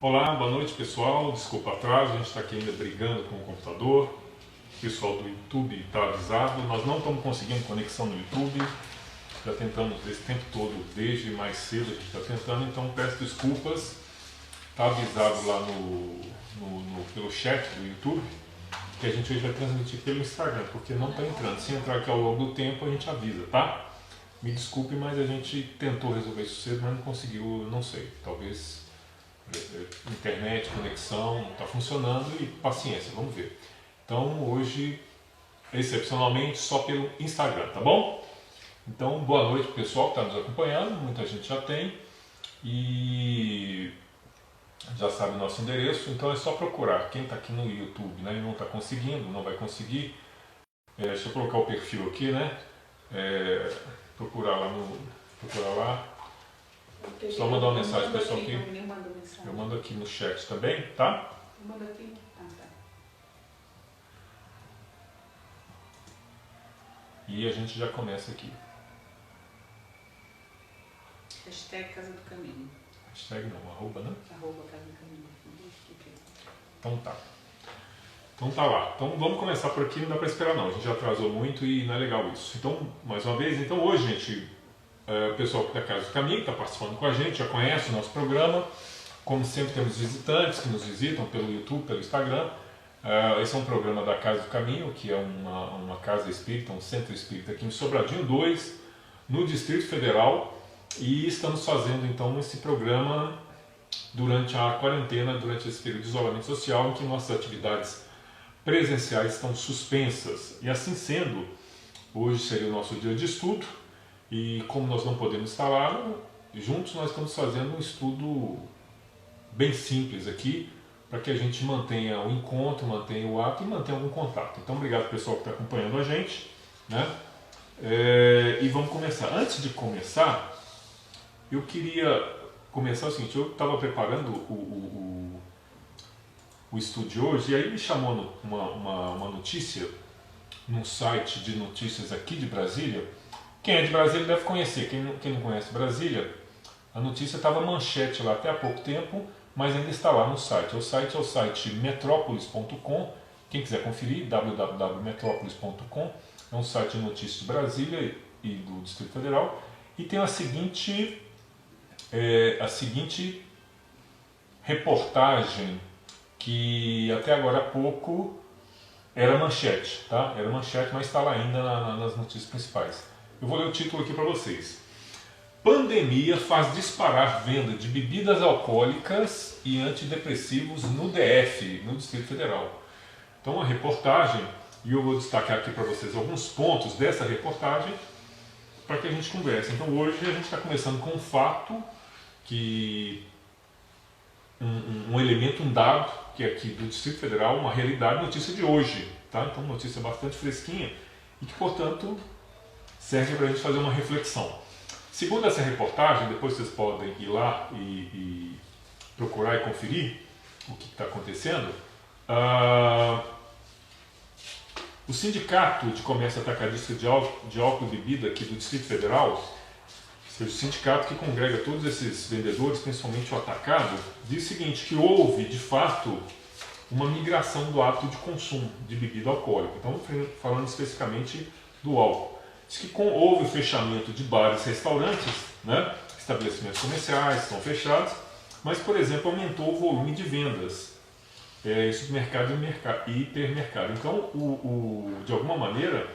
Olá, boa noite pessoal, desculpa o atraso, a gente está aqui ainda brigando com o computador. O pessoal do YouTube está avisado, nós não estamos conseguindo conexão no YouTube, já tentamos esse tempo todo, desde mais cedo a gente está tentando, então peço desculpas. Está avisado lá pelo chat do YouTube que a gente hoje vai transmitir pelo Instagram, porque não está entrando. Se entrar aqui ao longo do tempo a gente avisa, tá? Me desculpe, mas a gente tentou resolver isso cedo, mas não conseguiu, não sei, talvez internet, conexão, está funcionando e paciência, vamos ver. Então hoje, excepcionalmente, só pelo Instagram, tá bom? Então boa noite pro pessoal que está nos acompanhando, muita gente já tem e já sabe o nosso endereço, então é só procurar. Quem está aqui no YouTube, né, e não está conseguindo, não vai conseguir, deixa eu colocar o perfil aqui, né? Procurar lá. Só mandar uma mensagem pessoal aqui. Eu mando aqui no chat também, tá? Eu mando aqui. Ah, tá. E a gente já começa aqui. Hashtag Casa do Caminho. Hashtag não, arroba, né? Arroba Casa do Caminho. Então tá. Então tá lá. Então vamos começar por aqui, não dá pra esperar não. A gente já atrasou muito e não é legal isso. Então, mais uma vez, então hoje, gente, o pessoal da Casa do Caminho está participando com a gente, já conhece o nosso programa. Como sempre temos visitantes que nos visitam pelo YouTube, pelo Instagram. Esse é um programa da Casa do Caminho, que é uma casa espírita, um centro espírita aqui em Sobradinho 2, no Distrito Federal. E estamos fazendo então esse programa durante a quarentena, durante esse período de isolamento social, em que nossas atividades presenciais estão suspensas. E assim sendo, hoje seria o nosso dia de estudo. E como nós não podemos estar lá juntos, nós estamos fazendo um estudo bem simples aqui, para que a gente mantenha o encontro, mantenha o ato e mantenha algum contato. Então, obrigado pessoal que está acompanhando a gente, né? E vamos começar. Antes de começar, eu queria começar o seguinte: eu estava preparando o estudo de hoje, e aí me chamou uma notícia num site de notícias aqui de Brasília. Quem é de Brasília deve conhecer, quem não conhece Brasília, a notícia estava manchete lá até há pouco tempo, mas ainda está lá no site. O site é o site metropolis.com. Quem quiser conferir, www.metropolis.com. É um site de notícias de Brasília e do Distrito Federal. E tem a seguinte reportagem, que até agora há pouco era manchete, tá? Era manchete, mas está lá ainda nas notícias principais. Eu vou ler o título aqui para vocês. Pandemia faz disparar venda de bebidas alcoólicas e antidepressivos no DF, no Distrito Federal. Então, uma reportagem, e eu vou destacar aqui para vocês alguns pontos dessa reportagem para que a gente converse. Então, hoje a gente está começando com um fato, que um elemento, um dado, que é aqui do Distrito Federal, uma realidade, notícia de hoje. Tá? Então, notícia bastante fresquinha e que, portanto, serve para a gente fazer uma reflexão. Segundo essa reportagem, depois vocês podem ir lá e procurar e conferir o que está acontecendo. O Sindicato de Comércio Atacadista de Álcool e Bebida aqui do Distrito Federal, o sindicato que congrega todos esses vendedores, principalmente o atacado, diz o seguinte, que houve, de fato, uma migração do hábito de consumo de bebida alcoólica. Então, falando especificamente do álcool. Diz que houve o fechamento de bares e restaurantes, né? Estabelecimentos comerciais estão fechados, mas, por exemplo, aumentou o volume de vendas em supermercado e hipermercado. Então, de alguma maneira,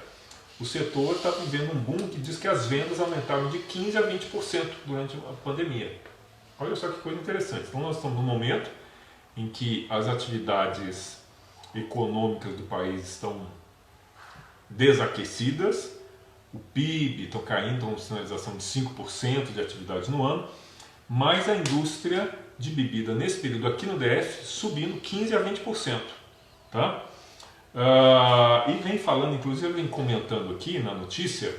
o setor está vivendo um boom que diz que as vendas aumentaram de 15% a 20% durante a pandemia. Olha só que coisa interessante. Então, nós estamos num momento em que as atividades econômicas do país estão desaquecidas, o PIB está caindo, uma sinalização de 5% de atividade no ano, mas a indústria de bebida nesse período aqui no DF subindo 15% a 20%. Tá? E vem falando, inclusive vem comentando aqui na notícia,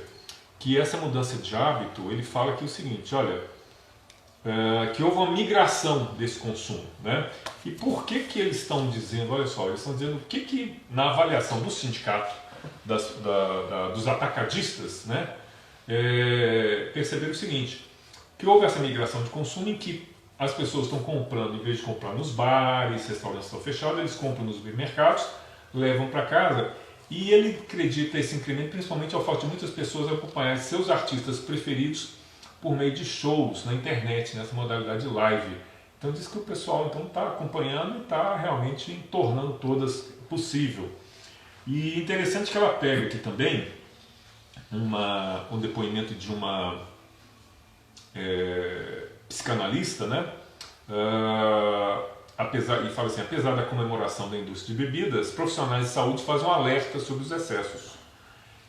que essa mudança de hábito, ele fala aqui o seguinte, olha, que houve uma migração desse consumo. Né? E por que eles estão dizendo, olha só, eles estão dizendo o que na avaliação do sindicato, dos atacadistas, né, perceberam o seguinte, que houve essa migração de consumo em que as pessoas estão comprando, em vez de comprar nos bares, restaurantes estão fechados, eles compram nos supermercados, levam para casa. E ele acredita esse incremento principalmente ao fato de muitas pessoas acompanharem seus artistas preferidos por meio de shows na internet, nessa modalidade live. Então diz que o pessoal está acompanhando e está realmente tornando todas possível. E interessante que ela pega aqui também um depoimento de uma psicanalista, né? E fala assim, apesar da comemoração da indústria de bebidas, profissionais de saúde fazem um alerta sobre os excessos.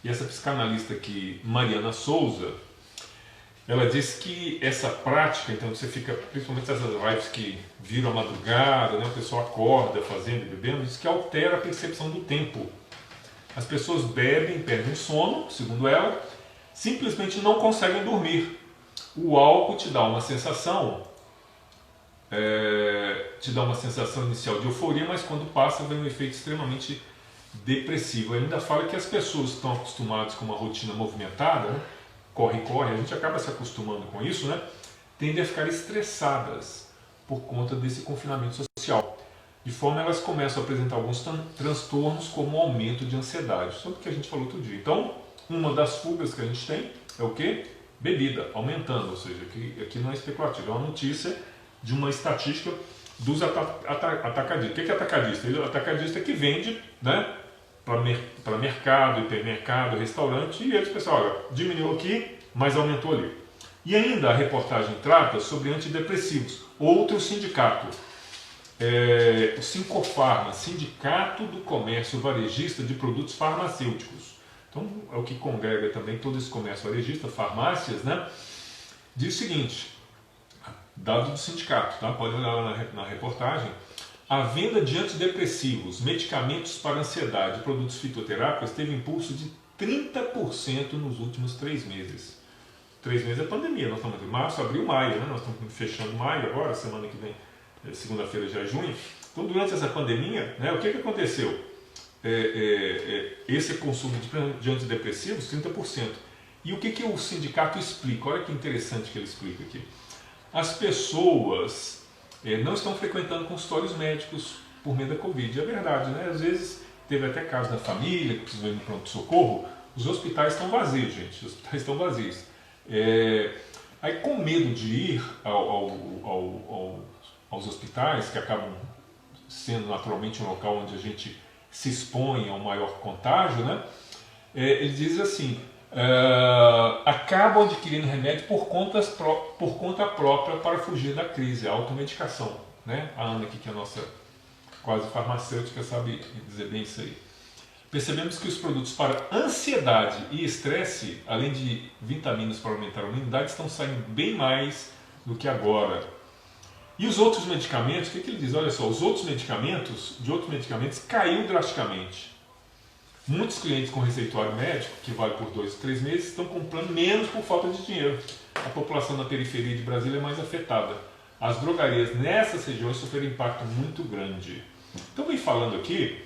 E essa psicanalista aqui, Mariana Souza, ela diz que essa prática, então você fica, principalmente essas lives que viram a madrugada, né, o pessoal acorda fazendo e bebendo, diz que altera a percepção do tempo. As pessoas bebem, perdem o sono, segundo ela, simplesmente não conseguem dormir. O álcool te dá uma sensação inicial de euforia, mas quando passa vem um efeito extremamente depressivo. Ele ainda fala que as pessoas que estão acostumadas com uma rotina movimentada, né, corre, a gente acaba se acostumando com isso, né, tendem a ficar estressadas por conta desse confinamento social. De forma elas começam a apresentar alguns transtornos, como o aumento de ansiedade, sobre o que a gente falou outro dia. Então, uma das fugas que a gente tem é o quê? Bebida, aumentando, ou seja, aqui não é especulativo, é uma notícia de uma estatística dos atacadistas. O que é atacadista? Ele é o atacadista que vende, né, para mercado, hipermercado, restaurante, e eles pensam, olha, diminuiu aqui, mas aumentou ali. E ainda a reportagem trata sobre antidepressivos, outro sindicato. O Sincofarma, Sindicato do Comércio Varejista de Produtos Farmacêuticos. Então, é o que congrega também todo esse comércio varejista, farmácias, né? Diz o seguinte, dado do sindicato, tá? Pode olhar lá na reportagem. A venda de antidepressivos, medicamentos para ansiedade e produtos fitoterápicos teve impulso de 30% nos últimos 3 meses. 3 meses é pandemia, nós estamos em março, abril, maio, né? Nós estamos fechando maio agora, semana que vem, segunda-feira já é junho. Então, durante essa pandemia, né, o que aconteceu? Esse consumo de antidepressivos, 30%. E o que o sindicato explica? Olha que interessante que ele explica aqui. As pessoas não estão frequentando consultórios médicos por medo da Covid. É verdade, né? Às vezes teve até casos da família que precisou ir no pronto-socorro. Os hospitais estão vazios, gente. Os hospitais estão vazios. Aí, com medo de ir aos hospitais, que acabam sendo naturalmente um local onde a gente se expõe ao maior contágio, né? Ele diz assim, acabam adquirindo remédio por conta própria para fugir da crise, a automedicação, né? A Ana aqui, que é a nossa quase farmacêutica, sabe dizer bem isso aí. Percebemos que os produtos para ansiedade e estresse, além de vitaminas para aumentar a imunidade, estão saindo bem mais do que agora. E os outros medicamentos, o que ele diz? Olha só, os outros medicamentos caiu drasticamente. Muitos clientes com receituário médico, que vale por 2 a 3 meses, estão comprando menos por falta de dinheiro. A população na periferia de Brasília é mais afetada. As drogarias nessas regiões sofreram impacto muito grande. Então, vem falando aqui,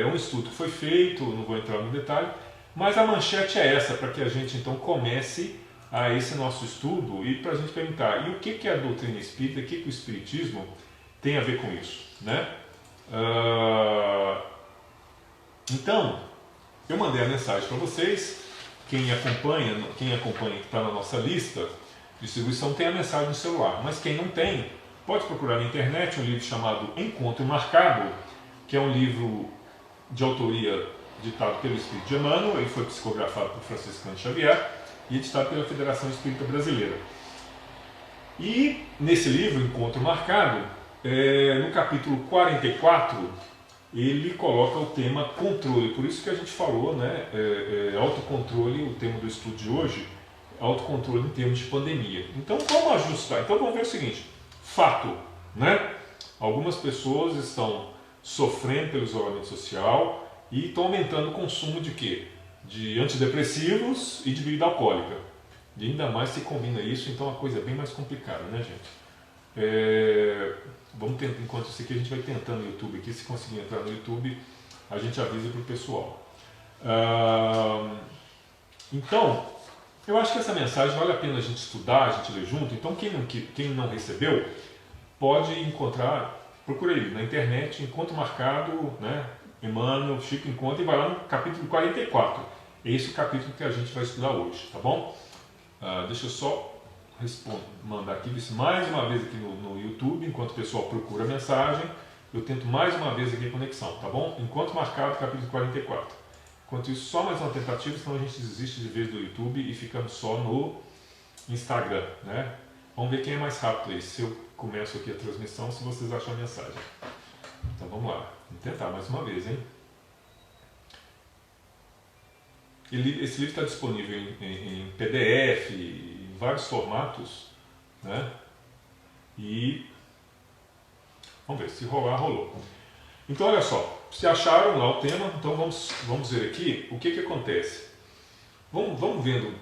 um estudo que foi feito, não vou entrar no detalhe, mas a manchete é essa, para que a gente então comece a esse nosso estudo e para a gente perguntar, e o que é a doutrina espírita, o que o espiritismo tem a ver com isso, né? Então, eu mandei a mensagem para vocês, quem acompanha que está na nossa lista de distribuição tem a mensagem no celular, mas quem não tem, pode procurar na internet um livro chamado Encontro Marcado, que é um livro de autoria ditado pelo Espírito de Emmanuel, ele foi psicografado por Francisco Xavier e editado pela Federação Espírita Brasileira. E nesse livro, Encontro Marcado, no capítulo 44, ele coloca o tema controle, por isso que a gente falou, né, autocontrole, o tema do estudo de hoje, autocontrole em termos de pandemia. Então, como ajustar? Então, vamos ver o seguinte, fato, né? Algumas pessoas estão sofrendo pelo isolamento social e estão aumentando o consumo de quê? De antidepressivos e de bebida alcoólica. E ainda mais se combina isso, então a coisa é bem mais complicada, né, gente? Vamos tentar, enquanto isso aqui a gente vai tentando no YouTube aqui, se conseguir entrar no YouTube, a gente avisa para o pessoal. Então, eu acho que essa mensagem vale a pena a gente estudar, a gente ler junto. Então quem não recebeu pode encontrar, procura aí na internet, Encontro Marcado, né? Emmanuel, Chico Encontra, e vai lá no capítulo 44. Esse é o capítulo que a gente vai estudar hoje, tá bom? Deixa eu só mandar aqui mais uma vez aqui no YouTube, enquanto o pessoal procura a mensagem. Eu tento mais uma vez aqui a conexão, tá bom? Encontro Marcado, capítulo 44. Enquanto isso, só mais uma tentativa, senão a gente desiste de vez do YouTube e ficamos só no Instagram, né? Vamos ver quem é mais rápido aí, se eu começo aqui a transmissão, se vocês acham a mensagem. Então vamos lá, vamos tentar mais uma vez, hein? Esse livro está disponível em PDF, em vários formatos, né? E vamos ver, se rolar, rolou. Então olha só, se acharam lá o tema, então vamos ver aqui o que acontece. Vamos vendo,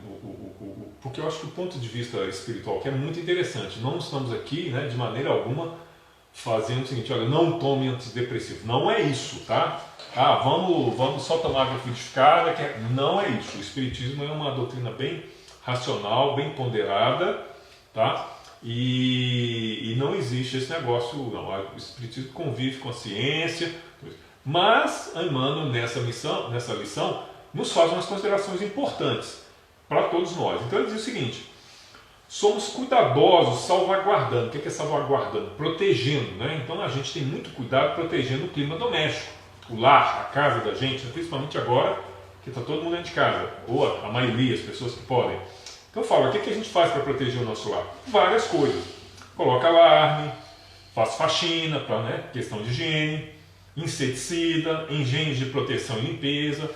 porque eu acho que o ponto de vista espiritual que é muito interessante. Não estamos aqui, né, de maneira alguma fazendo o seguinte, olha, não tome antidepressivo. Não é isso, tá? Vamos só tomar água frutificada. Não é isso. O Espiritismo é uma doutrina bem racional, bem ponderada, tá? E não existe esse negócio, não. O Espiritismo convive com a ciência, mas Emmanuel nessa lição nos faz umas considerações importantes para todos nós. Então ele diz o seguinte: somos cuidadosos salvaguardando. O que é salvaguardando? Protegendo, né? Então a gente tem muito cuidado protegendo o clima doméstico, o lar, a casa da gente, principalmente agora que está todo mundo dentro de casa, ou a maioria, as pessoas que podem. Então fala, o que a gente faz para proteger o nosso lar? Várias coisas. Coloca alarme, faz faxina, para, né, questão de higiene, inseticida, engenhos de proteção e limpeza,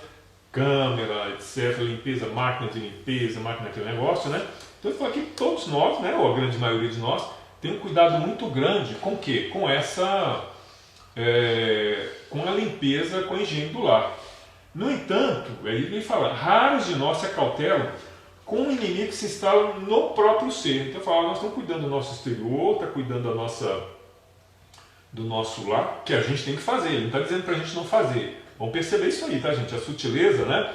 câmera, etc., limpeza, máquina de limpeza, máquina daquele negócio, né? Então ele fala que todos nós, né, ou a grande maioria de nós, tem um cuidado muito grande com o quê? Com com a limpeza, com a higiene do lar. No entanto, ele vem falando, raros de nós se acautelam com o inimigo que se instala no próprio ser. Então fala, nós estamos cuidando do nosso exterior, está cuidando do nosso lar, que a gente tem que fazer. Ele não está dizendo para a gente não fazer. Vamos perceber isso aí, tá, gente? A sutileza, né?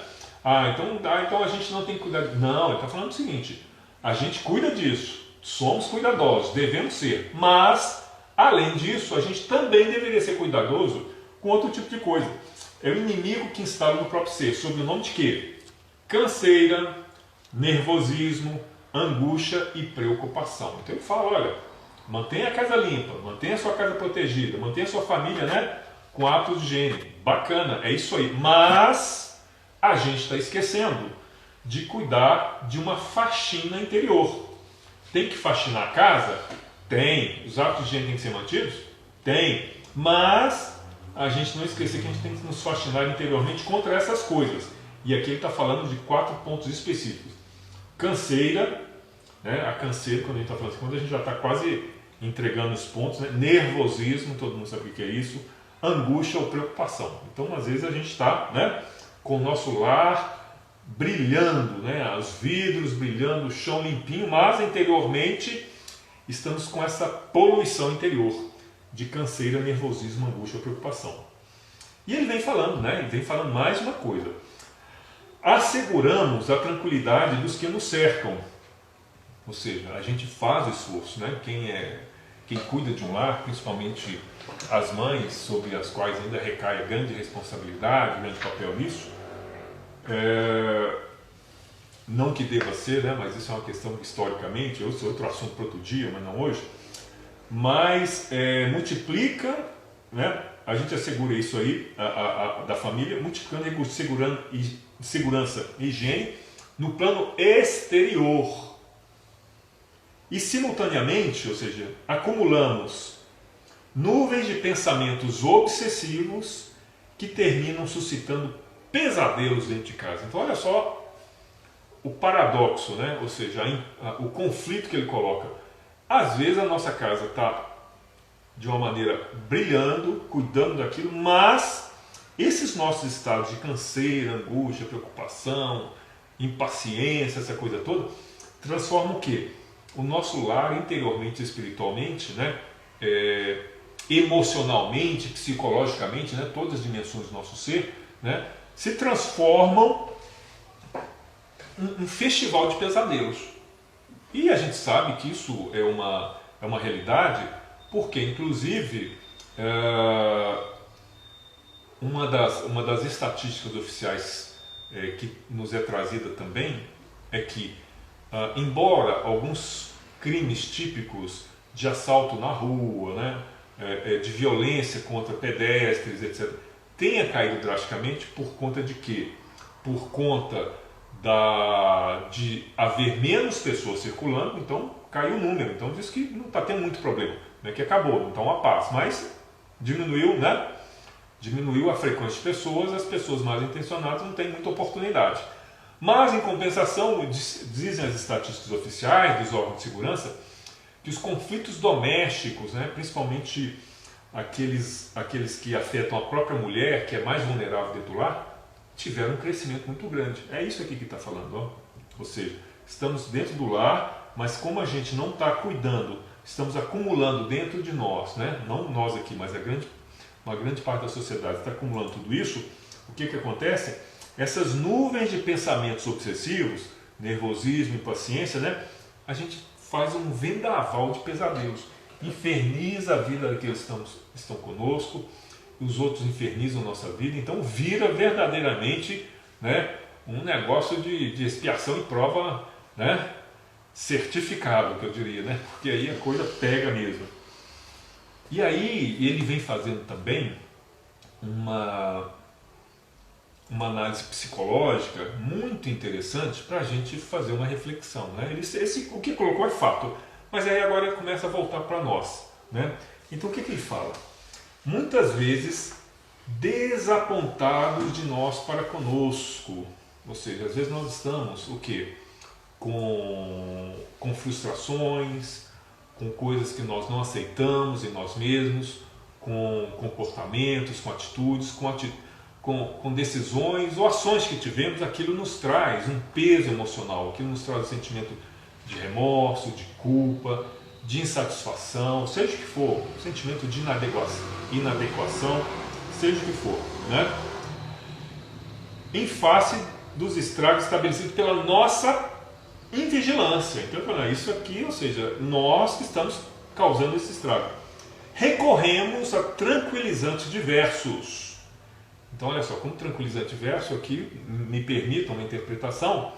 Então a gente não tem que cuidar. Não, ele está falando o seguinte: a gente cuida disso, somos cuidadosos, devemos ser, mas, além disso, a gente também deveria ser cuidadoso com outro tipo de coisa. É o inimigo que instala no próprio ser, sob o nome de quê? Canseira, nervosismo, angústia e preocupação. Então ele fala, olha, mantenha a casa limpa, mantenha a sua casa protegida, mantenha a sua família, né, com hábitos de higiene. Bacana, é isso aí. Mas a gente está esquecendo de cuidar de uma faxina interior. Tem que faxinar a casa? Tem. Os hábitos de higiene têm que ser mantidos? Tem. Mas a gente não esquecer que a gente tem que nos faxinar interiormente contra essas coisas. E aqui ele está falando de 4 pontos específicos. Canseira, né? A canseira, quando a gente está falando assim, quando a gente já está quase entregando os pontos, né? Nervosismo, todo mundo sabe o que é isso, angústia ou preocupação. Então, às vezes a gente está, né, com o nosso lar brilhando, né, os vidros brilhando, o chão limpinho, mas interiormente estamos com essa poluição interior de canseira, nervosismo, angústia ou preocupação. E ele vem falando, né, ele vem falando mais uma coisa. Asseguramos a tranquilidade dos que nos cercam. Ou seja, a gente faz o esforço, né? Quem cuida de um lar, principalmente as mães, sobre as quais ainda recai a grande responsabilidade, grande papel nisso, não que deva ser, né? Mas isso é uma questão historicamente, isso é outro assunto para outro dia, mas não hoje, mas multiplica, né? A gente assegura isso aí, da família, multiplicando recursos de segurança e higiene no plano exterior. E simultaneamente, ou seja, acumulamos nuvens de pensamentos obsessivos que terminam suscitando pesadelos dentro de casa. Então olha só o paradoxo, né? Ou seja, o conflito que ele coloca. Às vezes a nossa casa está de uma maneira brilhando, cuidando daquilo, mas esses nossos estados de canseira, angústia, preocupação, impaciência, essa coisa toda, transformam o quê? O nosso lar interiormente, espiritualmente, né, emocionalmente, psicologicamente, né, todas as dimensões do nosso ser, né, se transformam um festival de pesadelos. E a gente sabe que isso é uma realidade, porque, inclusive, uma das estatísticas oficiais que nos é trazida também é que, embora alguns crimes típicos de assalto na rua, né, de violência contra pedestres, etc., tenha caído drasticamente por conta de quê? Por conta de haver menos pessoas circulando, então caiu o número. Então diz que não está tendo muito problema, né, que acabou, não está uma paz, mas diminuiu, né? Diminuiu a frequência de pessoas, as pessoas mais intencionadas não têm muita oportunidade. Mas, em compensação, dizem as estatísticas oficiais dos órgãos de segurança que os conflitos domésticos, né, principalmente aqueles que afetam a própria mulher, que é mais vulnerável dentro do lar, tiveram um crescimento muito grande. É isso aqui que está falando. Ó. Ou seja, estamos dentro do lar, mas como a gente não está cuidando, estamos acumulando dentro de nós, né, não nós aqui, mas uma grande parte da sociedade está acumulando tudo isso, o que acontece? Essas nuvens de pensamentos obsessivos, nervosismo, impaciência, né? A gente faz um vendaval de pesadelos, inferniza a vida daqueles que estão conosco, os outros infernizam a nossa vida, então vira verdadeiramente, né, um negócio de expiação e prova, né, certificado, que eu diria, né? Porque aí a coisa pega mesmo. E aí ele vem fazendo também uma análise psicológica muito interessante para a gente fazer uma reflexão. Né? O que colocou é fato, mas aí agora ele começa a voltar para nós. Né? Então o que ele fala? Muitas vezes desapontados de nós para conosco, ou seja, às vezes nós estamos o quê? Com frustrações, com coisas que nós não aceitamos em nós mesmos, com comportamentos, com atitudes, com decisões ou ações que tivemos, aquilo nos traz um peso emocional, aquilo nos traz um sentimento de remorso, de culpa, de insatisfação, seja o que for, um sentimento de inadequação, seja o que for, né? Em face dos estragos estabelecidos pela nossa invigilância. Então, isso aqui, ou seja, nós que estamos causando esse estrago. Recorremos a tranquilizantes diversos. Então, olha só, como tranquilizante diverso aqui, me permitam uma interpretação,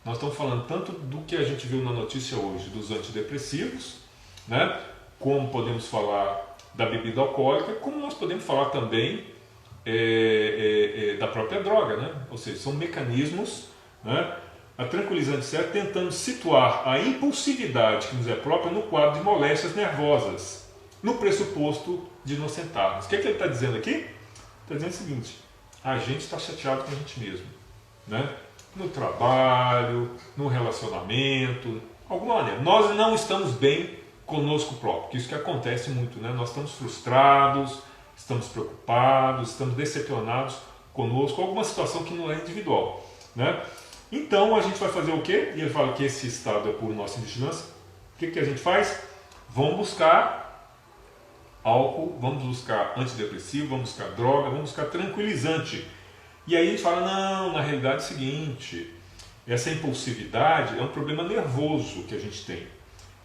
nós estamos falando tanto do que a gente viu na notícia hoje, dos antidepressivos, né? Como podemos falar da bebida alcoólica, como nós podemos falar também da própria droga, né? Ou seja, são mecanismos, né? A tranquilizante certa tentando situar a impulsividade que nos é própria no quadro de moléstias nervosas, no pressuposto de inocentarmos. O que ele está dizendo aqui? Está dizendo o seguinte: a gente está chateado com a gente mesmo, né? No trabalho, no relacionamento, alguma maneira. Nós não estamos bem conosco próprio, que isso que acontece muito, né? Nós estamos frustrados, estamos preocupados, estamos decepcionados conosco, alguma situação que não é individual, né? Então a gente vai fazer o quê? E ele fala que esse estado é por nossa vigilância. O que a gente faz? Vamos buscar álcool, vamos buscar antidepressivo, vamos buscar droga, vamos buscar tranquilizante. E aí a gente fala, não, na realidade é o seguinte, essa impulsividade é um problema nervoso que a gente tem.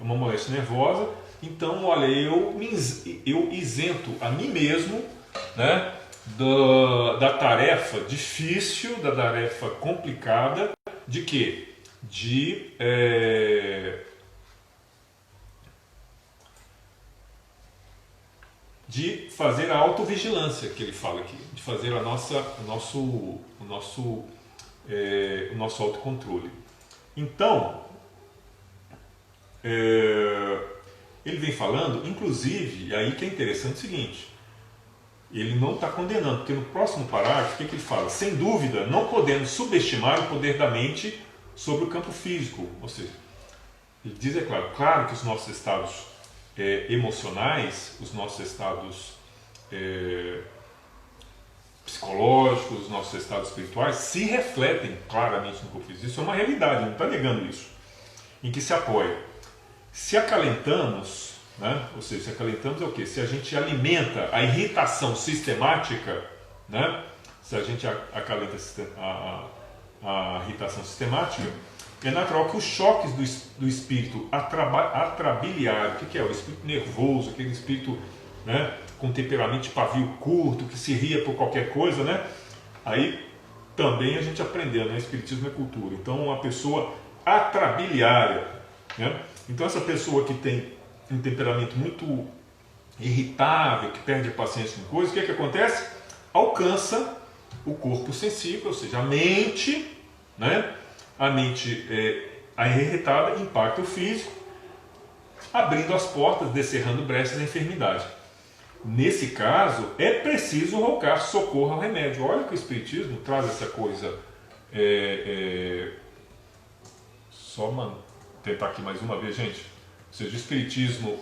É uma moléstia nervosa, então olha, eu isento a mim mesmo, né, da tarefa difícil, da tarefa complicada, de quê? De fazer a autovigilância, que ele fala aqui, de fazer o nosso autocontrole. Então, ele vem falando, inclusive, e aí que é interessante o seguinte, ele não está condenando, porque no próximo parágrafo, o que ele fala? Sem dúvida, não podemos subestimar o poder da mente sobre o campo físico. Ou seja, ele diz, é claro que os nossos estados emocionais, os nossos estados psicológicos, os nossos estados espirituais se refletem claramente no corpo físico. Isso é uma realidade, não está negando isso. Em que se apoia. Se acalentamos, né? Ou seja, se acalentamos é o quê? Se a gente alimenta a irritação sistemática, né? Se a gente acalenta a irritação sistemática, é natural que os choques do espírito atrabiliário, o que é? O espírito nervoso, aquele espírito, né, com temperamento de pavio curto, que se ria por qualquer coisa, né? Aí também a gente aprendeu, né? Espiritismo é cultura. Então, uma pessoa atrabiliária, né? Então, essa pessoa que tem um temperamento muito irritável, que perde a paciência com coisas, o que é que acontece? Alcança o corpo sensível, ou seja, a mente, né? A mente irritada impacta o físico, abrindo as portas, descerrando brechas da enfermidade. Nesse caso, é preciso rogar socorro ao remédio. Olha que o Espiritismo traz essa coisa. Só tentar aqui mais uma vez, gente. Ou seja, o Espiritismo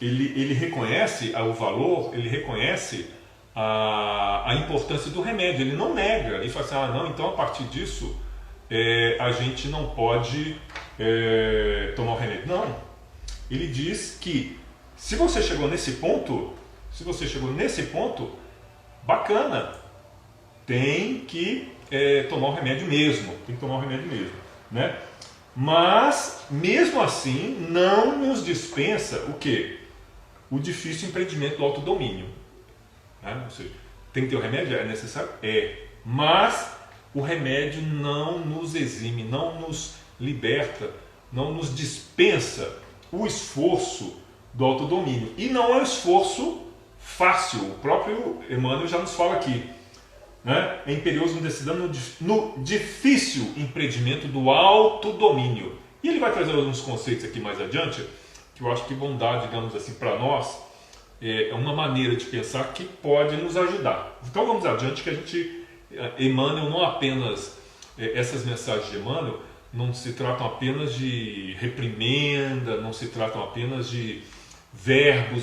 ele reconhece o valor, ele reconhece a importância do remédio. Ele não nega. Ele fala assim, não, então a partir disso a gente não pode tomar o remédio. Não. Ele diz que se você chegou nesse ponto, bacana, tem que tomar o remédio mesmo, né? Mas, mesmo assim, não nos dispensa o quê? O difícil empreendimento do autodomínio. Né? Ou seja, tem que ter o remédio? É necessário? Mas o remédio não nos exime, não nos liberta, não nos dispensa o esforço do autodomínio. E não é um esforço fácil. O próprio Emmanuel já nos fala aqui, né? É imperioso no decidão no difícil empreendimento do autodomínio. E ele vai trazer alguns conceitos aqui mais adiante, que eu acho que vão dar, digamos assim, para nós, uma maneira de pensar que pode nos ajudar. Então vamos adiante, que a gente, Emmanuel não apenas, essas mensagens de Emmanuel, não se tratam apenas de reprimenda, não se tratam apenas de verbos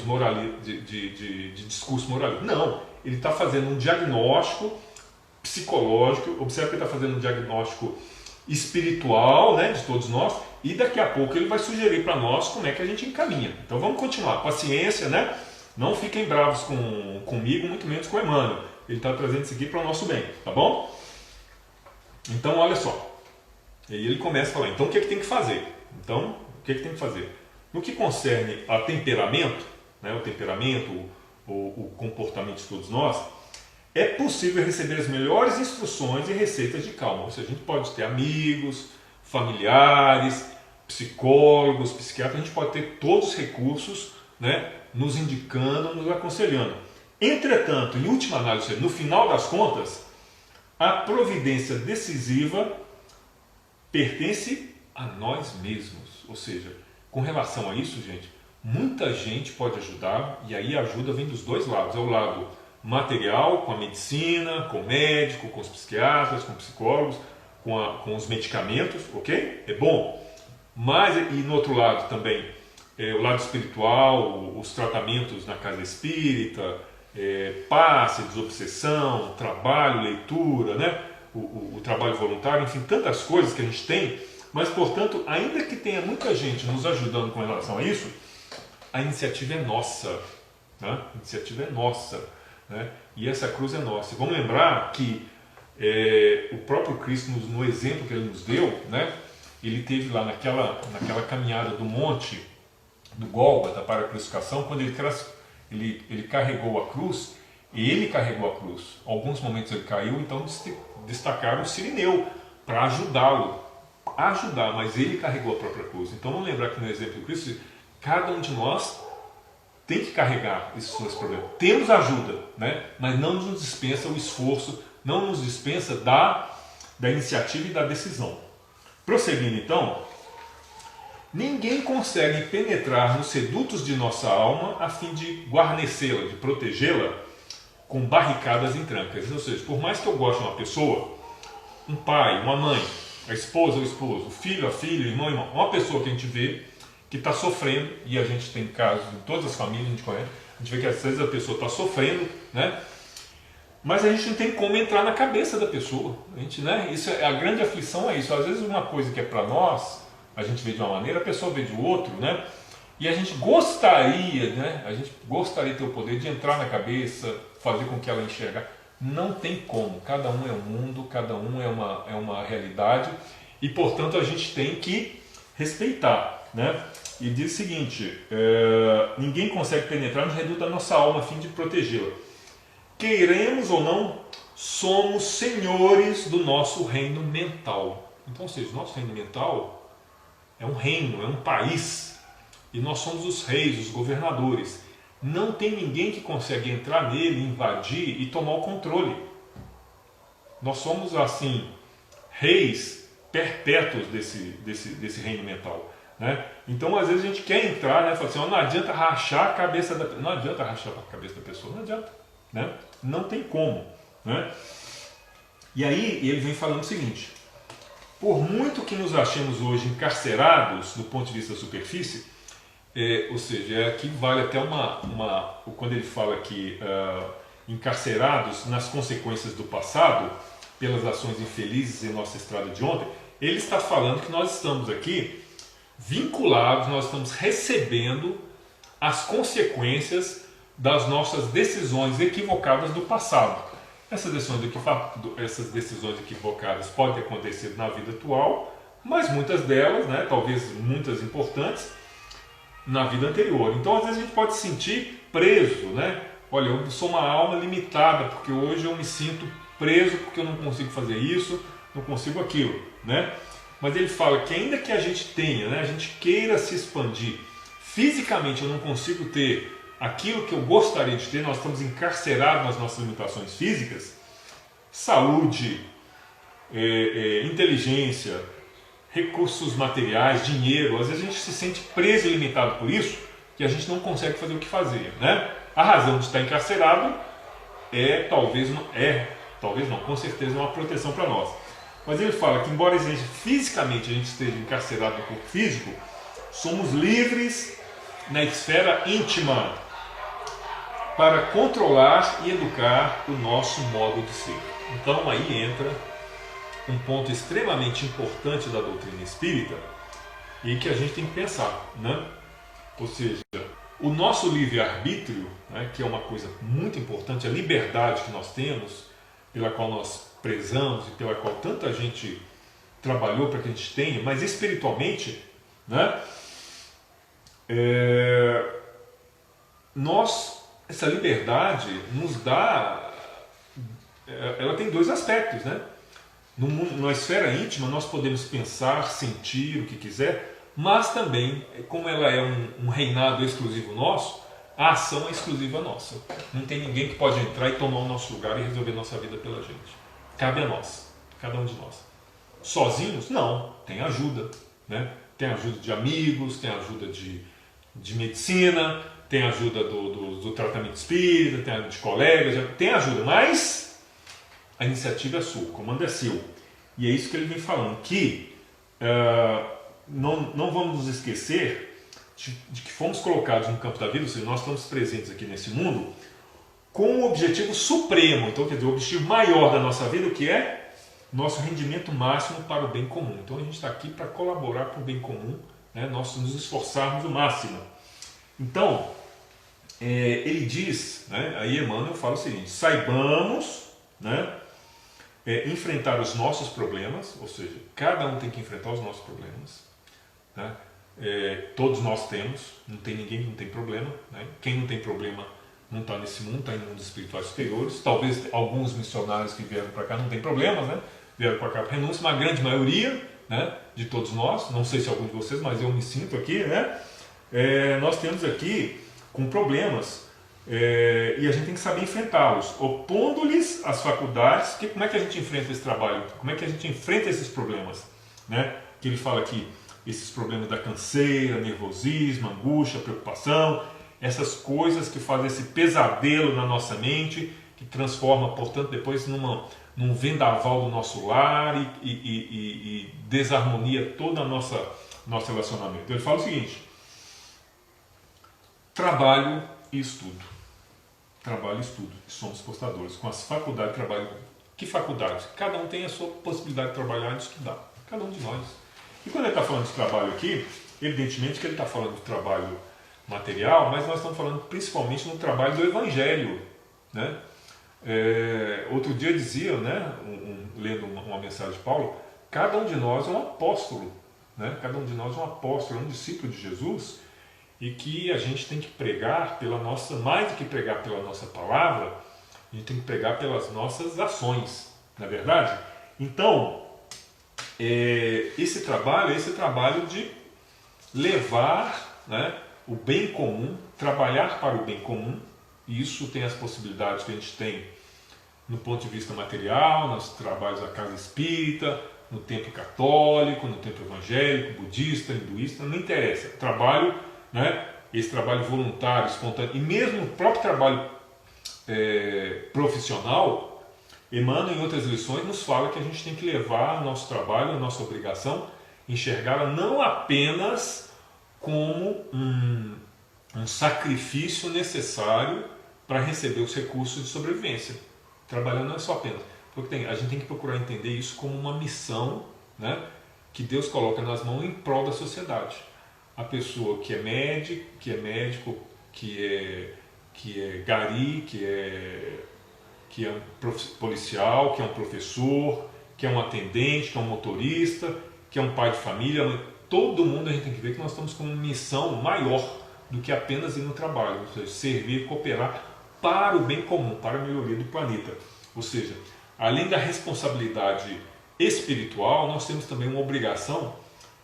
de discurso moralista. Não, ele está fazendo um diagnóstico psicológico, observe que ele está fazendo um diagnóstico espiritual, né, de todos nós, e daqui a pouco ele vai sugerir para nós como é que a gente encaminha. Então vamos continuar, paciência, né? Não fiquem bravos comigo, muito menos com o Emmanuel. Ele está trazendo isso aqui para o nosso bem, tá bom? Então olha só. E aí ele começa a falar, então o que é que tem que fazer? No que concerne a temperamento, né, o temperamento, o comportamento de todos nós, é possível receber as melhores instruções e receitas de calma. Ou seja, a gente pode ter amigos, familiares, psicólogos, psiquiatras, a gente pode ter todos os recursos, né, nos indicando, nos aconselhando. Entretanto, em última análise, no final das contas, a providência decisiva pertence a nós mesmos. Ou seja, com relação a isso, gente, muita gente pode ajudar, e aí a ajuda vem dos dois lados. É o lado material, com a medicina, com o médico, com os psiquiatras, com psicólogos, com os medicamentos, ok? É bom. Mas, e no outro lado também, o lado espiritual, os tratamentos na casa espírita, passe, desobsessão, trabalho, leitura, né? O trabalho voluntário, enfim, tantas coisas que a gente tem, mas, portanto, ainda que tenha muita gente nos ajudando com relação a isso, a iniciativa é nossa, né? A iniciativa é nossa, né? E essa cruz é nossa. Vamos lembrar que o próprio Cristo, no exemplo que ele nos deu, né? Ele teve lá naquela caminhada do monte, do Gólgota para a crucificação, quando ele carregou a cruz, ele carregou a cruz. Alguns momentos ele caiu, então destacaram o Cirineu para ajudá-lo, mas ele carregou a própria cruz. Então vamos lembrar que no exemplo do Cristo, cada um de nós tem que carregar esses seus problemas. Temos ajuda, né? Mas não nos dispensa o esforço, não nos dispensa da iniciativa e da decisão. Prosseguindo então, ninguém consegue penetrar nos redutos de nossa alma a fim de guarnecê-la, de protegê-la com barricadas em trancas. Ou seja, por mais que eu goste de uma pessoa, um pai, uma mãe, a esposa ou o esposo, o filho, a filha, o irmão, irmão, uma pessoa que a gente vê que está sofrendo, e a gente tem casos em todas as famílias, a gente conhece, a gente vê que às vezes a pessoa está sofrendo, né? Mas a gente não tem como entrar na cabeça da pessoa. A gente, né? Isso a grande aflição é isso. Às vezes uma coisa que é para nós, a gente vê de uma maneira, a pessoa vê de outro, né? E a gente gostaria, né? A gente gostaria de ter o poder de entrar na cabeça, fazer com que ela enxergar. Não tem como, cada um é um mundo, cada um é uma realidade e, portanto, a gente tem que respeitar, né? E diz o seguinte, ninguém consegue penetrar no reduto da nossa alma a fim de protegê-la. Queiremos ou não, somos senhores do nosso reino mental. Então, ou seja, o nosso reino mental é um reino, é um país, e nós somos os reis, os governadores. Não tem ninguém que consegue entrar nele, invadir e tomar o controle. Nós somos, assim, reis perpétuos desse reino mental, né? Então, às vezes a gente quer entrar, né? Fala assim, não adianta rachar a cabeça da pessoa. Não adianta rachar a cabeça da pessoa, não adianta, né? Não tem como, né? E aí ele vem falando o seguinte, por muito que nos achemos hoje encarcerados do ponto de vista da superfície, ou seja, aqui vale até quando ele fala que encarcerados nas consequências do passado, pelas ações infelizes em nossa estrada de ontem, ele está falando que nós estamos aqui vinculados, nós estamos recebendo as consequências das nossas decisões equivocadas do passado. Essas decisões equivocadas podem ter acontecido na vida atual, mas muitas delas, né, talvez muitas importantes, na vida anterior. Então, às vezes a gente pode se sentir preso, né? Olha, eu sou uma alma limitada, porque hoje eu me sinto preso porque eu não consigo fazer isso, não consigo aquilo, né? Mas ele fala que ainda que a gente tenha, né, a gente queira se expandir, fisicamente eu não consigo ter aquilo que eu gostaria de ter, nós estamos encarcerados nas nossas limitações físicas, saúde, inteligência, recursos materiais, dinheiro, às vezes a gente se sente preso e limitado por isso, que a gente não consegue fazer o que fazer, né? A razão de estar encarcerado talvez não, com certeza é uma proteção para nós. Mas ele fala que embora fisicamente a gente esteja encarcerado no corpo físico, somos livres na esfera íntima para controlar e educar o nosso modo de ser. Então aí entra um ponto extremamente importante da doutrina espírita e que a gente tem que pensar, né? Ou seja, o nosso livre-arbítrio, né, que é uma coisa muito importante, a liberdade que nós temos, pela qual nós prezamos e pela qual tanta gente trabalhou para que a gente tenha, mas espiritualmente, né, essa liberdade nos dá, ela tem dois aspectos, né? Na esfera íntima nós podemos pensar, sentir o que quiser, mas também, como ela é um reinado exclusivo nosso, a ação é exclusiva nossa. Não tem ninguém que pode entrar e tomar o nosso lugar e resolver nossa vida pela gente. Cabe a nós, cada um de nós. Sozinhos? Não, tem ajuda, né? Tem ajuda de amigos, tem ajuda de medicina, tem ajuda do tratamento espírita, tem ajuda de colegas, tem ajuda, mas a iniciativa é sua, o comando é seu. E é isso que ele vem falando, que não vamos nos esquecer de que fomos colocados no campo da vida, ou seja, nós estamos presentes aqui nesse mundo com o objetivo supremo, então quer dizer, o objetivo maior da nossa vida, o que é? Nosso rendimento máximo para o bem comum. Então a gente está aqui para colaborar para o bem comum, né? Nós nos esforçarmos o máximo. Então, ele diz, né, aí Emmanuel fala o seguinte, saibamos, né, enfrentar os nossos problemas, ou seja, cada um tem que enfrentar os nossos problemas, né? Todos nós temos, não tem ninguém que não tem problema, né? Quem não tem problema não está nesse mundo, está em mundos espirituais superiores. Talvez alguns missionários que vieram para cá não tem problemas, né? Vieram para cá para renúncia, mas a grande maioria, né, de todos nós, não sei se algum de vocês, mas eu me sinto aqui, né? Nós temos aqui com problemas e a gente tem que saber enfrentá-los, opondo-lhes as faculdades. Como é que a gente enfrenta esse trabalho? Como é que a gente enfrenta esses problemas, né? Que ele fala aqui, esses problemas da canseira, nervosismo, angústia, preocupação, essas coisas que fazem esse pesadelo na nossa mente, que transforma, portanto, depois num vendaval do nosso lar e desarmonia todo o nosso relacionamento. Então ele fala o seguinte, trabalho e estudo. Trabalho e estudo, somos portadores, com as faculdades de trabalho. Que faculdade? Cada um tem a sua possibilidade de trabalhar e de estudar, cada um de nós. E quando ele está falando de trabalho aqui, evidentemente que ele está falando de trabalho material, mas nós estamos falando principalmente no trabalho do Evangelho, né? Outro dia dizia, né, lendo uma mensagem de Paulo, cada um de nós é um apóstolo, né? Cada um de nós é um apóstolo, é um discípulo de Jesus, e que a gente tem que pregar pela nossa, mais do que pregar pela nossa palavra, a gente tem que pregar pelas nossas ações, não é verdade? Então, esse trabalho é esse trabalho de levar, né, o bem comum, trabalhar para o bem comum, e isso tem as possibilidades que a gente tem no ponto de vista material, nos trabalhos da casa espírita, no templo católico, no templo evangélico, budista, hinduísta, não interessa. Trabalho, né, esse trabalho voluntário, espontâneo, e mesmo o próprio trabalho profissional, Emmanuel, em outras lições, nos fala que a gente tem que levar o nosso trabalho, a nossa obrigação, enxergá-la não apenas como um sacrifício necessário para receber os recursos de sobrevivência. Trabalhar não é só apenas. Porque a gente tem que procurar entender isso como uma missão, né, que Deus coloca nas mãos em prol da sociedade. A pessoa que é médico, que é gari, que é um policial, que é um professor, que é um atendente, que é um motorista, que é um pai de família, todo mundo a gente tem que ver que nós estamos com uma missão maior do que apenas ir no trabalho, ou seja, servir, cooperar para o bem comum, para a melhoria do planeta. Ou seja, além da responsabilidade espiritual, nós temos também uma obrigação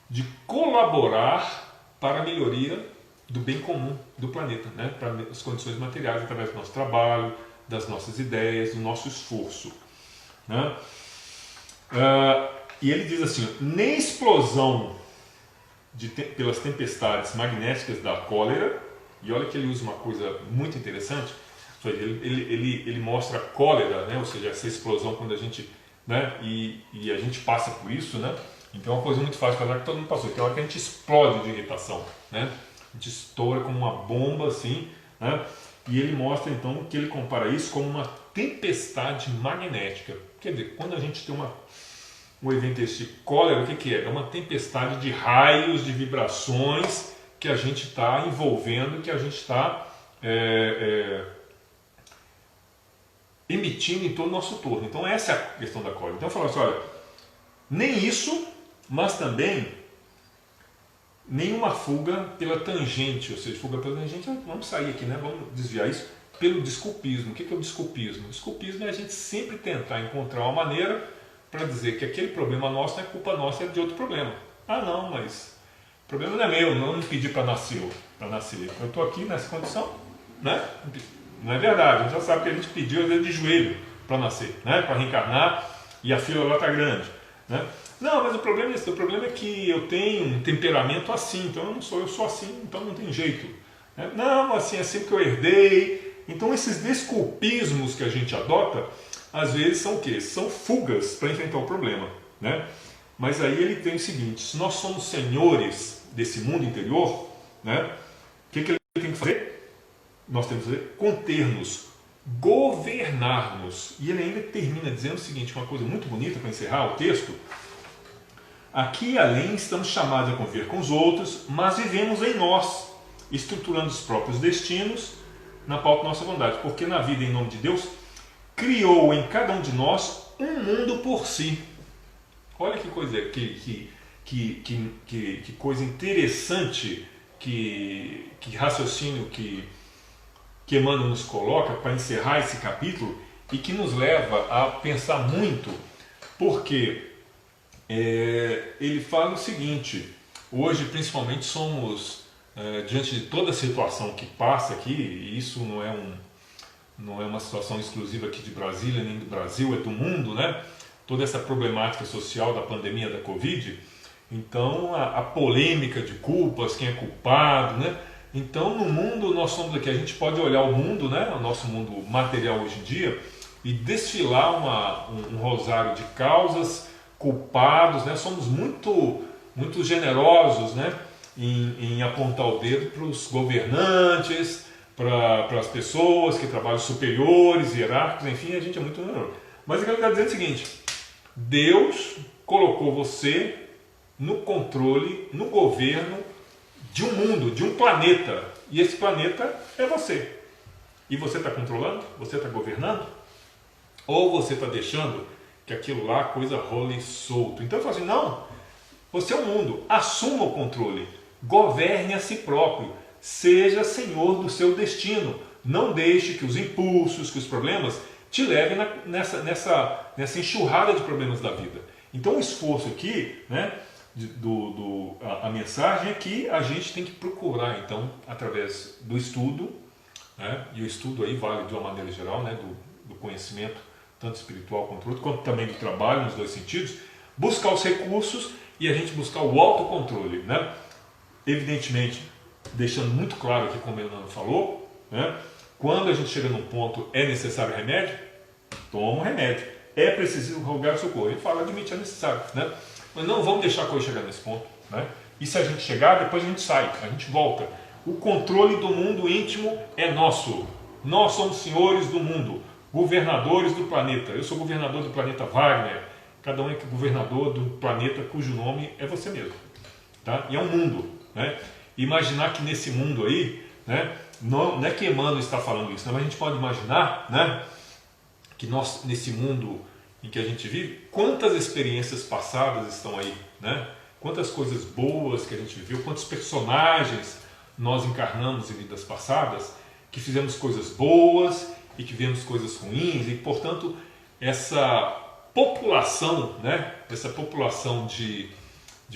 de colaborar para a melhoria do bem comum do planeta, né? Para as condições materiais, através do nosso trabalho, das nossas ideias, do nosso esforço, né? E ele diz assim, nem explosão pelas tempestades magnéticas da cólera, e olha que ele usa uma coisa muito interessante, ele mostra a cólera, né? Ou seja, essa explosão quando a gente, né? E a gente passa por isso, né? Então é uma coisa muito fácil, apesar que todo mundo passou, que é hora que a gente explode de irritação, né? A gente estoura como uma bomba assim, né? E ele mostra então que ele compara isso como uma tempestade magnética. Quer dizer, quando a gente tem um evento desse tipo, cólera, o que é? É uma tempestade de raios, de vibrações que a gente está envolvendo, que a gente está emitindo em todo o nosso torno. Então essa é a questão da cólera. Então eu falo assim, olha, nem isso, mas também nenhuma fuga pela tangente, ou seja, fuga pela tangente, vamos sair aqui, né? Vamos desviar isso pelo desculpismo. O que é o desculpismo? O desculpismo é a gente sempre tentar encontrar uma maneira para dizer que aquele problema nosso não é culpa nossa, é de outro problema. Ah não, mas o problema não é meu, não me pedi para nascer. Eu estou aqui nessa condição, né? Não é verdade, a gente já sabe que a gente pediu às vezes de joelho para nascer, né? Para reencarnar, e a fila lá está grande, né? Não, mas o problema é esse, o problema é que eu tenho um temperamento assim, então eu sou assim, então não tem jeito, né? Não, assim, é sempre que eu herdei. Então esses desculpismos que a gente adota, às vezes são o quê? São fugas para enfrentar o problema, né? Mas aí ele tem o seguinte, se nós somos senhores desse mundo interior, né? O que ele tem que fazer? Nós temos que fazer conter-nos, governar-nos. E ele ainda termina dizendo o seguinte, uma coisa muito bonita para encerrar o texto. Aqui além estamos chamados a conviver com os outros, mas vivemos em nós, estruturando os próprios destinos na pauta da nossa vontade. Porque na vida em nome de Deus, criou em cada um de nós um mundo por si. Olha que coisa, que coisa interessante, que raciocínio que Emmanuel nos coloca para encerrar esse capítulo e que nos leva a pensar muito, porque ele fala o seguinte, hoje principalmente somos, diante de toda a situação que passa aqui, e isso não é uma situação exclusiva aqui de Brasília, nem do Brasil, é do mundo, né? Toda essa problemática social da pandemia da Covid, então a polêmica de culpas, quem é culpado, né? Então no mundo nós somos aqui, a gente pode olhar o mundo, né? O nosso mundo material hoje em dia, e desfilar um rosário de causas, culpados, né? Somos muito generosos, né? Em apontar o dedo para os governantes, para as pessoas que trabalham superiores, hierárquicos, enfim, a gente é muito generoso. Mas eu quero dizer o seguinte, Deus colocou você no controle, no governo de um mundo, de um planeta, e esse planeta é você. E você está controlando? Você está governando? ou você está deixando que aquilo lá, a coisa role solto. Então eu falo assim, não, você é o mundo, assuma o controle, governe a si próprio, seja senhor do seu destino, não deixe que os impulsos, que os problemas te levem nessa enxurrada de problemas da vida. Então o esforço aqui, né, a mensagem é que a gente tem que procurar, então, através do estudo, né, e o estudo aí vale de uma maneira geral, né, do conhecimento, tanto espiritual quanto também do trabalho, nos dois sentidos, buscar os recursos e a gente buscar o autocontrole, né? Evidentemente, deixando muito claro aqui, como o Hernando falou, né, quando a gente chega num ponto, é necessário remédio? Toma um remédio. É preciso rogar socorro. Ele fala, admite, é necessário, né? Mas não vamos deixar a coisa chegar nesse ponto, né? E se a gente chegar, depois a gente sai, a gente volta. O controle do mundo íntimo é nosso. Nós somos senhores do mundo, governadores do planeta. Eu sou governador do planeta Wagner. Cada um é governador do planeta cujo nome é você mesmo, tá? E é um mundo, né? Imaginar que nesse mundo aí, né, não é que Emmanuel está falando isso, né, mas a gente pode imaginar, né, que nós, nesse mundo em que a gente vive, quantas experiências passadas estão aí, né? Quantas coisas boas que a gente viveu, quantos personagens nós encarnamos em vidas passadas, que fizemos coisas boas e que vivemos coisas ruins, e portanto essa população, né, essa população de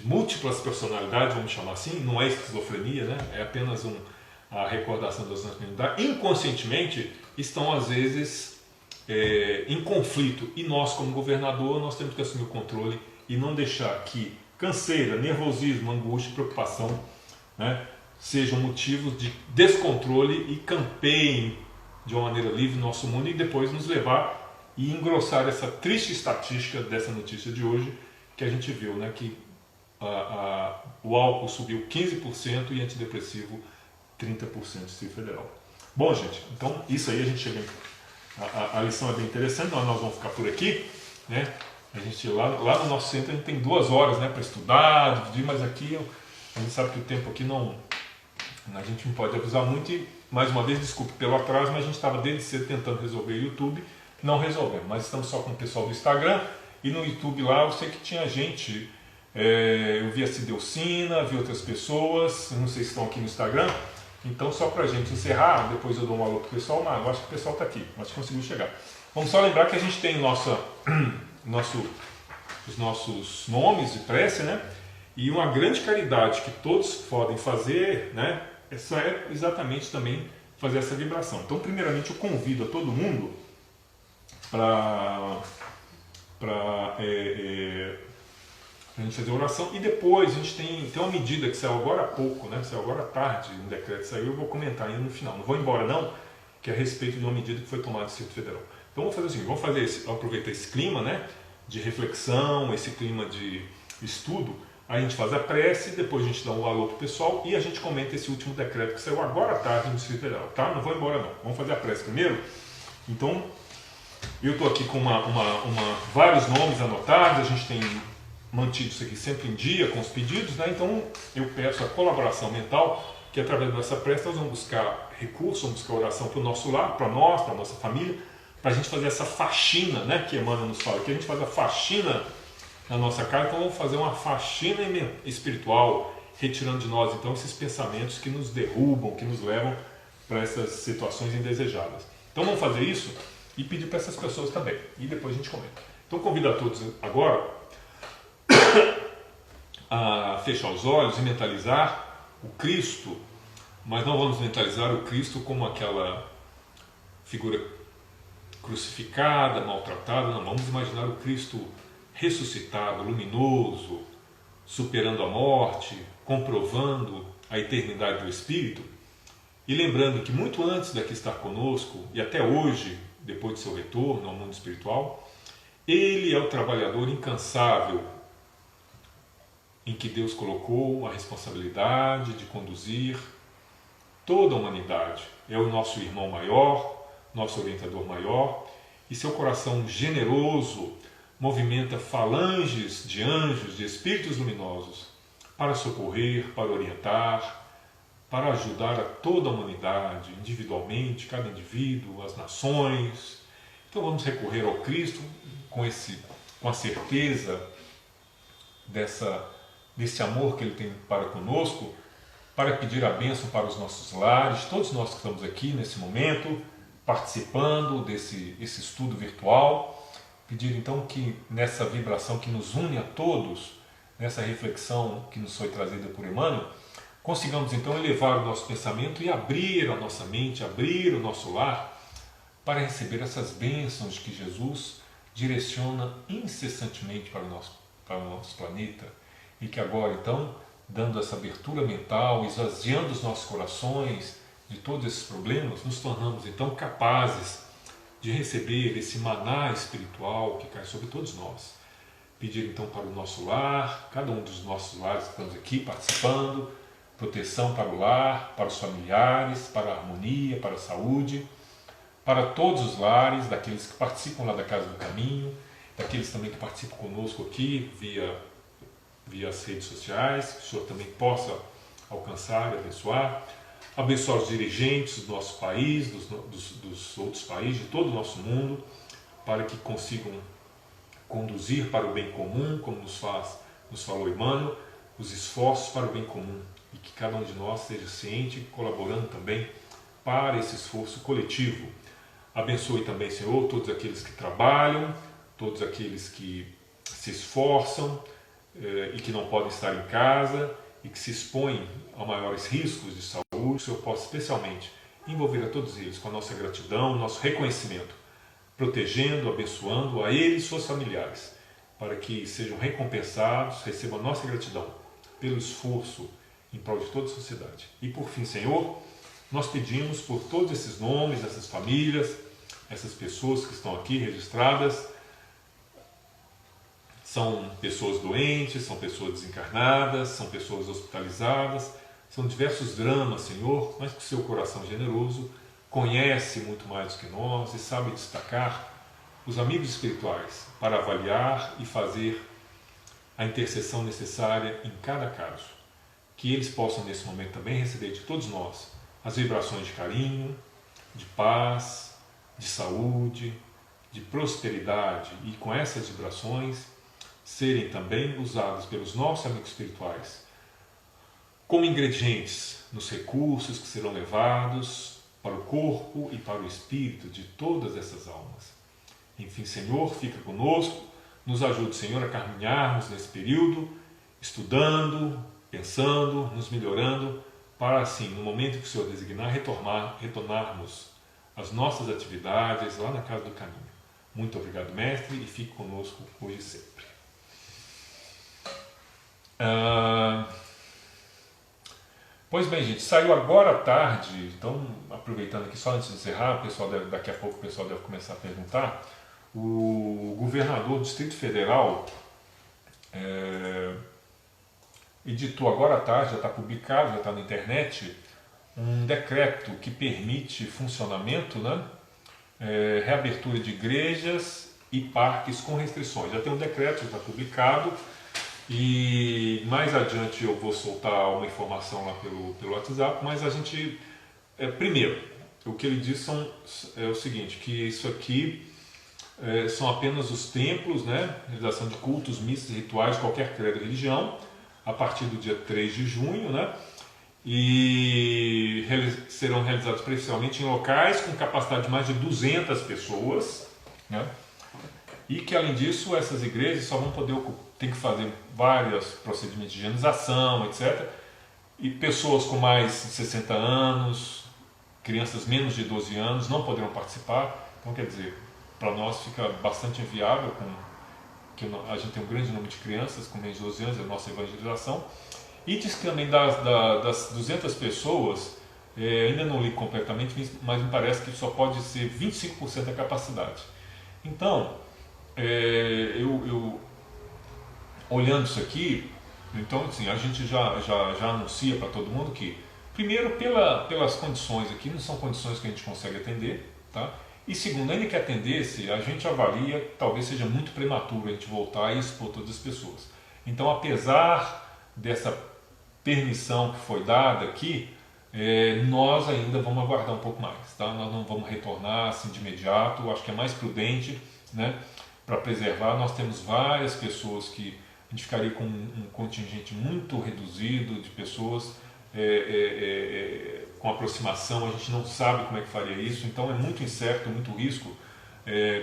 múltiplas personalidades, vamos chamar assim, não é esquizofrenia, né, é apenas a recordação das personalidades, inconscientemente estão às vezes em conflito, e nós como governador nós temos que assumir o controle e não deixar que canseira, nervosismo, angústia, preocupação, né, sejam motivos de descontrole e campeiem de uma maneira livre no nosso mundo e depois nos levar e engrossar essa triste estatística dessa notícia de hoje que a gente viu, né, que o álcool subiu 15% e antidepressivo 30% no Distrito Federal. Bom, gente, então isso aí a gente chega. A lição é bem interessante, nós vamos ficar por aqui, né? A gente lá no nosso centro a gente tem 2 horas, né, para estudar, dividir, mas aqui a gente sabe que o tempo aqui não, a gente não pode abusar muito e, mais uma vez, desculpe pelo atraso, mas a gente estava desde cedo tentando resolver o YouTube, não resolvemos, mas estamos só com o pessoal do Instagram e no YouTube lá eu sei que tinha gente, eu vi a Cidelcina, vi outras pessoas, não sei se estão aqui no Instagram. Então, só para a gente encerrar, depois eu dou um alô para o pessoal, mas eu acho que o pessoal está aqui, acho que conseguiu chegar. Vamos só lembrar que a gente tem os nossos nomes de prece, né? E uma grande caridade que todos podem fazer, né? Essa é exatamente também fazer essa vibração. Então, primeiramente, eu convido a todo mundo para a gente fazer oração, e depois a gente tem uma medida que saiu agora há pouco, né? Saiu agora à tarde, um decreto saiu, eu vou comentar ainda no final, não vou embora não, que é a respeito de uma medida que foi tomada no Distrito Federal. Então vamos fazer assim, aproveitar esse clima, né, de reflexão, esse clima de estudo, aí a gente faz a prece, depois a gente dá um alô pro pessoal e a gente comenta esse último decreto que saiu agora à tarde no Distrito Federal, tá? Não vou embora não, vamos fazer a prece primeiro. Então, eu estou aqui com vários nomes anotados, a gente tem mantido isso aqui sempre em dia com os pedidos, né? Então eu peço a colaboração mental, que através dessa prece nós vamos buscar recursos, vamos buscar oração para o nosso lar, para nós, para a nossa família, para a gente fazer essa faxina, né? Que Emmanuel nos fala, que a gente faz a faxina na nossa casa, então vamos fazer uma faxina espiritual, retirando de nós então esses pensamentos que nos derrubam, que nos levam para essas situações indesejadas. Então vamos fazer isso e pedir para essas pessoas também, e depois a gente comenta. Então convido a todos agora a fechar os olhos e mentalizar o Cristo, mas não vamos mentalizar o Cristo como aquela figura crucificada, maltratada, não, vamos imaginar o Cristo ressuscitado, luminoso, superando a morte, comprovando a eternidade do Espírito, e lembrando que muito antes daqui estar conosco, e até hoje, depois de seu retorno ao mundo espiritual, ele é o trabalhador incansável em que Deus colocou a responsabilidade de conduzir toda a humanidade. É o nosso irmão maior, nosso orientador maior, e seu coração generoso movimenta falanges de anjos, de espíritos luminosos, para socorrer, para orientar, para ajudar a toda a humanidade, individualmente, cada indivíduo, as nações. Então vamos recorrer ao Cristo com a certeza desse amor que Ele tem para conosco, para pedir a bênção para os nossos lares, todos nós que estamos aqui nesse momento, participando desse estudo virtual, pedir então que nessa vibração que nos une a todos, nessa reflexão que nos foi trazida por Emmanuel, consigamos então elevar o nosso pensamento e abrir a nossa mente, abrir o nosso lar para receber essas bênçãos que Jesus direciona incessantemente para o nosso planeta, e que agora então, dando essa abertura mental, esvaziando os nossos corações de todos esses problemas, nos tornamos então capazes de receber esse maná espiritual que cai sobre todos nós. Pedir então para o nosso lar, cada um dos nossos lares que estamos aqui participando, proteção para o lar, para os familiares, para a harmonia, para a saúde, para todos os lares, daqueles que participam lá da Casa do Caminho, daqueles também que participam conosco aqui via as redes sociais, que o Senhor também possa alcançar e abençoar os dirigentes do nosso país, dos outros países, de todo o nosso mundo, para que consigam conduzir para o bem comum, como nos falou Emmanuel, os esforços para o bem comum, e que cada um de nós seja ciente, colaborando também para esse esforço coletivo. Abençoe também, Senhor, todos aqueles que trabalham, todos aqueles que se esforçam e que não podem estar em casa e que se expõem a maiores riscos de saúde. O Senhor possa especialmente envolver a todos eles com a nossa gratidão, nosso reconhecimento, protegendo, abençoando a eles e suas familiares, para que sejam recompensados, recebam a nossa gratidão pelo esforço em prol de toda a sociedade. E por fim, Senhor, nós pedimos por todos esses nomes, essas famílias, essas pessoas que estão aqui registradas. São pessoas doentes, são pessoas desencarnadas, são pessoas hospitalizadas, são diversos dramas, Senhor, mas que o seu coração generoso conhece muito mais do que nós e sabe destacar os amigos espirituais para avaliar e fazer a intercessão necessária em cada caso. Que eles possam nesse momento também receber de todos nós as vibrações de carinho, de paz, de saúde, de prosperidade, e com essas vibrações serem também usadas pelos nossos amigos espirituais como ingredientes nos recursos que serão levados para o corpo e para o espírito de todas essas almas. Enfim, Senhor, fica conosco, nos ajude, Senhor, a caminharmos nesse período, estudando, pensando, nos melhorando, para assim, no momento que o Senhor designar, retornarmos às nossas atividades lá na Casa do Caminho. Muito obrigado, Mestre, e fique conosco hoje e sempre. Pois bem, gente, saiu agora à tarde, então, aproveitando aqui só antes de encerrar, daqui a pouco o pessoal deve começar a perguntar, o governador do Distrito Federal editou agora à tarde, já está publicado, já está na internet, um decreto que permite funcionamento, reabertura de igrejas e parques com restrições. Já tem um decreto, já está publicado, e mais adiante eu vou soltar uma informação lá pelo WhatsApp, mas a gente, primeiro, o que ele diz é o seguinte, que isso aqui são apenas os templos, realização de cultos, missas e rituais de qualquer credo e religião, a partir do dia 3 de junho, e serão realizados preferencialmente em locais com capacidade de mais de 200 pessoas, e que além disso essas igrejas só vão poder tem que fazer vários procedimentos de higienização, etc. E pessoas com mais de 60 anos, crianças menos de 12 anos não poderão participar. Então, quer dizer, para nós fica bastante inviável, que a gente tem um grande número de crianças com menos de 12 anos, a nossa evangelização. E diz que também das 200 pessoas, ainda não li completamente, mas me parece que só pode ser 25% da capacidade. Então, eu olhando isso aqui, então assim, a gente já anuncia para todo mundo que, primeiro, pelas condições aqui, não são condições que a gente consegue atender, tá? E segundo, ainda que atendesse, a gente avalia que talvez seja muito prematuro a gente voltar e expor todas as pessoas. Então, apesar dessa permissão que foi dada aqui, nós ainda vamos aguardar um pouco mais, tá? Nós não vamos retornar assim de imediato, acho que é mais prudente, né, para preservar. Nós temos várias pessoas que a gente ficaria com um contingente muito reduzido de pessoas com aproximação, a gente não sabe como é que faria isso, então é muito incerto, muito risco,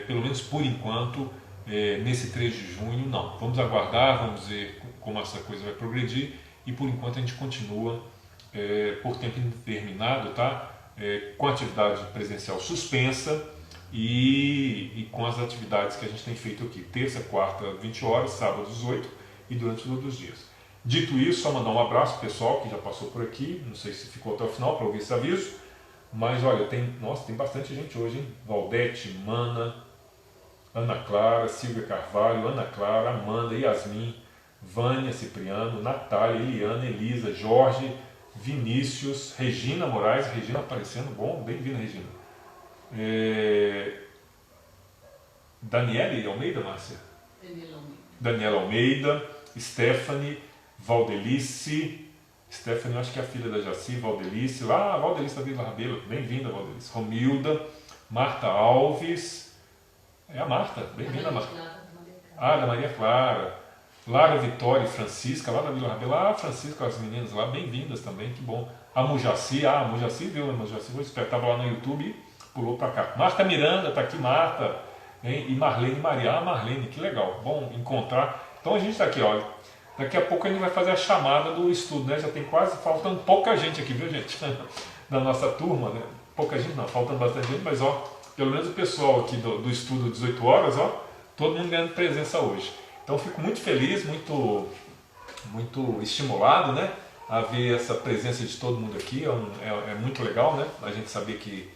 pelo menos por enquanto, nesse 3 de junho, não. Vamos aguardar, vamos ver como essa coisa vai progredir e por enquanto a gente continua por tempo indeterminado, tá? Com a atividade presencial suspensa e com as atividades que a gente tem feito aqui, terça, quarta, 20 horas, sábado, 18 e durante todos os dias. Dito isso, só mandar um abraço pro pessoal que já passou por aqui, não sei se ficou até o final para ouvir esse aviso, mas olha, tem bastante gente hoje, hein? Valdete, Mana, Ana Clara, Silvia Carvalho, Ana Clara, Amanda, Yasmin, Vânia Cipriano, Natália, Eliana, Elisa, Jorge, Vinícius, Regina Moraes, Regina aparecendo, bom, bem-vinda, Regina. Daniele Almeida, Márcia? Daniela Almeida, Stephanie, Valdelice, Stephanie, eu acho que é a filha da Jaci, Valdelice, lá, Valdelice da Vila Rabelo, bem-vinda, Valdelice. Romilda, Marta Alves, é a Marta, bem-vinda, Marta. Da Maria Clara. Lara Vitória e Francisca, lá da Vila Rabelo. Francisca, as meninas lá, bem-vindas também, que bom. A Mujaci, viu, a Mujaci, vou esperar, estava lá no YouTube e pulou para cá. Marta Miranda, tá aqui, Marta, hein? E Marlene Maria, Marlene, que legal, bom encontrar. Então a gente está aqui, olha, daqui a pouco a gente vai fazer a chamada do estudo, né? Já tem quase, faltando pouca gente aqui, viu, gente? Da nossa turma, né? Pouca gente não, faltando bastante gente, mas ó, pelo menos o pessoal aqui do estudo 18 horas, ó, todo mundo ganhando presença hoje. Então fico muito feliz, muito estimulado, né, a ver essa presença de todo mundo aqui, é muito legal, né, a gente saber que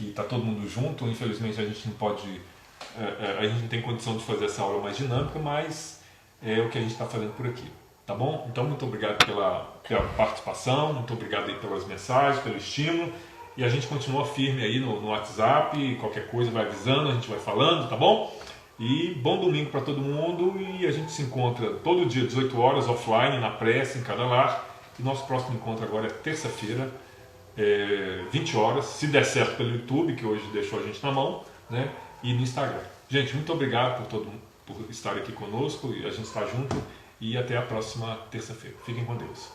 está todo mundo junto. Infelizmente a gente não pode, a gente não tem condição de fazer essa aula mais dinâmica, mas é o que a gente está fazendo por aqui, tá bom? Então muito obrigado pela participação, muito obrigado aí pelas mensagens, pelo estímulo, e a gente continua firme aí no WhatsApp, qualquer coisa vai avisando, a gente vai falando, tá bom? E bom domingo para todo mundo, e a gente se encontra todo dia, 18 horas, offline, na prece, em cada lar. E nosso próximo encontro agora é terça-feira, 20 horas, se der certo pelo YouTube, que hoje deixou a gente na mão, né? E no Instagram. Gente, muito obrigado por estar aqui conosco, e a gente está junto, e até a próxima terça-feira. Fiquem com Deus.